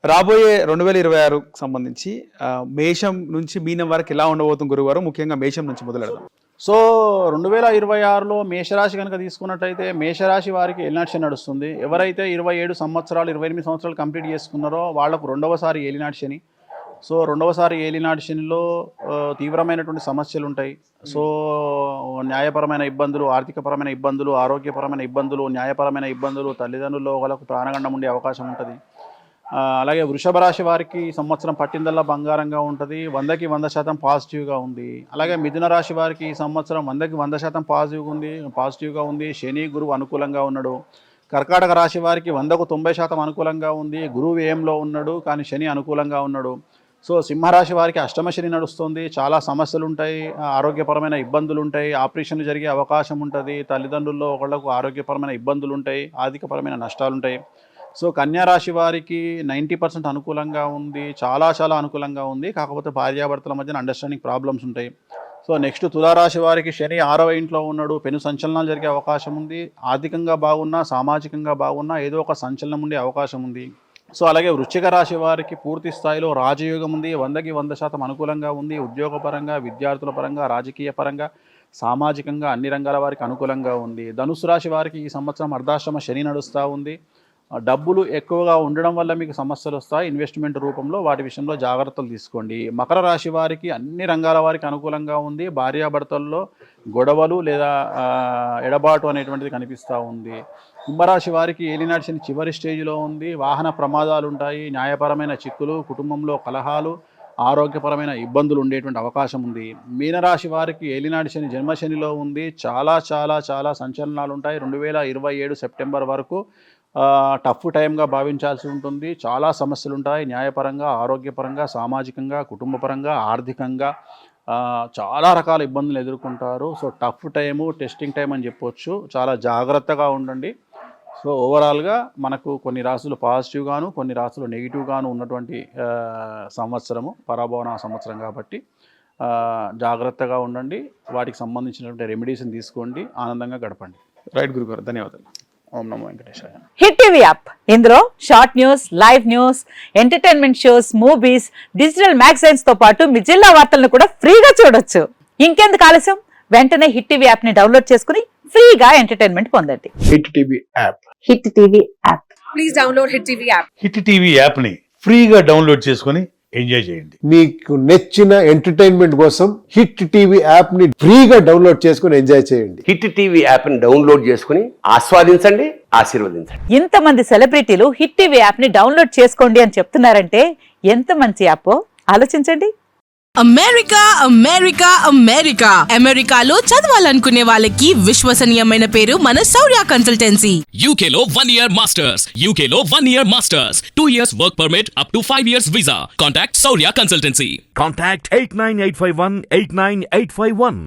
రాబోయే 2026కు సంబంధించి మేషం నుంచి మీనం వరకు ఎలా ఉండబోతుంది గురువారం, ముఖ్యంగా మేషం నుంచి మొదలెడదాం. సో 2026లో మేషరాశి కనుక తీసుకున్నట్టయితే మేషరాశి వారికి ఏలినాటి శని నడుస్తుంది. ఎవరైతే 27 సంవత్సరాలు 28 సంవత్సరాలు కంప్లీట్ చేసుకున్నారో వాళ్లకు రెండవసారి ఏలినాటి శని. సో రెండవసారి ఏలినాటి శనిలో తీవ్రమైనటువంటి సమస్యలు ఉంటాయి. సో న్యాయపరమైన ఇబ్బందులు, ఆర్థికపరమైన ఇబ్బందులు, ఆరోగ్యపరమైన ఇబ్బందులు, న్యాయపరమైన ఇబ్బందులు, తల్లిదండ్రుల్లో వాళ్ళకు ప్రాణగండం ఉండే అవకాశం ఉంటుంది. అలాగే వృషభ రాశి వారికి ఈ సంవత్సరం పట్టిందల్లా బంగారంగా ఉంటుంది, 100కి 100% పాజిటివ్గా ఉంది. అలాగే మిథున రాశి వారికి ఈ సంవత్సరం 100కి 100% పాజిటివ్గా ఉంది. శని గురువు అనుకూలంగా ఉన్నాడు. కర్కాటక రాశి వారికి 100కు 90% అనుకూలంగా ఉంది. గురువు వ్యయంలో ఉన్నాడు, కానీ శని అనుకూలంగా ఉన్నాడు. సో సింహరాశి వారికి అష్టమ శని నడుస్తుంది. చాలా సమస్యలు ఉంటాయి, ఆరోగ్యపరమైన ఇబ్బందులు ఉంటాయి, ఆపరేషన్లు జరిగే అవకాశం ఉంటుంది, తల్లిదండ్రుల్లో ఒకళ్ళకు ఆరోగ్యపరమైన ఇబ్బందులు ఉంటాయి, ఆర్థికపరమైన నష్టాలు ఉంటాయి. సో కన్యారాశి వారికి 90% అనుకూలంగా ఉంది, చాలా అనుకూలంగా ఉంది. కాకపోతే భార్యాభర్తల మధ్యన అండర్స్టాండింగ్ ప్రాబ్లమ్స్ ఉంటాయి. సో నెక్స్ట్ తులారాశి వారికి శని 6వ ఇంట్లో ఉన్నాడు, పెను సంచలనాలు జరిగే అవకాశం ఉంది. ఆర్థికంగా బాగున్నా, సామాజికంగా బాగున్నా ఏదో ఒక సంచలనం ఉండే అవకాశం ఉంది. సో అలాగే వృశ్చిక రాశి వారికి పూర్తి స్థాయిలో రాజయోగం ఉంది, 100కి 100% అనుకూలంగా ఉంది. ఉద్యోగపరంగా, విద్యార్థుల పరంగా, రాజకీయ పరంగా, సామాజికంగా అన్ని రంగాల వారికి అనుకూలంగా ఉంది. ధనుసు రాశి వారికి ఈ సంవత్సరం అర్ధాశ్రమ శని నడుస్తూ ఉంది. డబ్బులు ఎక్కువగా ఉండడం వల్ల మీకు సమస్యలు వస్తాయి, ఇన్వెస్ట్మెంట్ రూపంలో వాటి విషయంలో జాగ్రత్తలు తీసుకోండి. మకర రాశి వారికి అన్ని రంగాల వారికి అనుకూలంగా ఉంది. భార్యాభర్తల్లో గొడవలు లేదా ఎడబాటు అనేటువంటిది కనిపిస్తూ ఉంది. కుంభరాశి వారికి ఏలినాటి శని చివరి స్టేజ్లో ఉంది. వాహన ప్రమాదాలు ఉంటాయి, న్యాయపరమైన చిక్కులు, కుటుంబంలో కలహాలు, ఆరోగ్యపరమైన ఇబ్బందులు ఉండేటువంటి అవకాశం ఉంది. మీనరాశి వారికి ఏలినాటి శని జన్మశనిలో ఉంది. చాలా సంచలనాలు ఉంటాయి. 2027 సెప్టెంబర్ వరకు టఫ్ టైంగా భావించాల్సి ఉంటుంది. చాలా సమస్యలు ఉంటాయి, న్యాయపరంగా, ఆరోగ్యపరంగా, సామాజికంగా, కుటుంబపరంగా, ఆర్థికంగా చాలా రకాల ఇబ్బందులు ఎదుర్కొంటారు. So tough time, testing time అని చెప్పొచ్చు. చాలా జాగ్రత్తగా ఉండండి. సో ఓవరాల్గా మనకు కొన్ని రాశులు పాజిటివ్గాను, కొన్ని రాశులు నెగిటివ్గాను ఉన్నటువంటి సంవత్సరము, పరాభవన సంవత్సరం కాబట్టి జాగ్రత్తగా ఉండండి. వాటికి సంబంధించినటువంటి రెమెడీస్ని తీసుకోండి, ఆనందంగా గడపండి. రైట్ గురుగారు, ధన్యవాదాలు. ఓం నమో వెంకటేశాయ. హిట్ టీవీ యాప్, ఇందులో short news, live news, entertainment shows, movies, digital magazines తో పాటు మీ జిల్లా వార్తలను కూడా ఫ్రీగా చూడొచ్చు. ఇంకెందుకు ఆలస్యం, వెంటనే హిట్ టీవీ యాప్ ని డౌన్లోడ్ చేసుకుని ఫ్రీగా ఎంటర్టైన్మెంట్ పొందండి. Hit TV app. Hit TV app. Please download hit TV app. Hit TV app ని ఫ్రీగా డౌన్లోడ్ చేసుకుని ఎంజాయ్ చేయండి. మీకు నచ్చిన ఎంటర్టైన్మెంట్ కోసం హిట్ టీవీ యాప్ ని ఫ్రీగా డౌన్లోడ్ చేసుకుని ఎంజాయ్ చేయండి. హిట్ టీవీ యాప్ ని డౌన్లోడ్ చేసుకుని ఆస్వాదించండి, ఆశీర్వదించండి. ఇంతమంది సెలబ్రిటీలు హిట్ టీవీ యాప్ ని డౌన్లోడ్ చేసుకోండి అని చెప్తున్నారంటే ఎంత మంచి యాప్ ఆలోచించండి. అమెరికా అమెరికాలో చదవాలనుకునే వాళ్ళకి విశ్వసనీయమైన పేరు మన శౌర్య కన్సల్టెన్సీ. UK లో 1 year masters, UK లో 1 year masters, 2 years work permit up to 5 years visa. Contact Saurya Consultancy. Contact 89851 89851.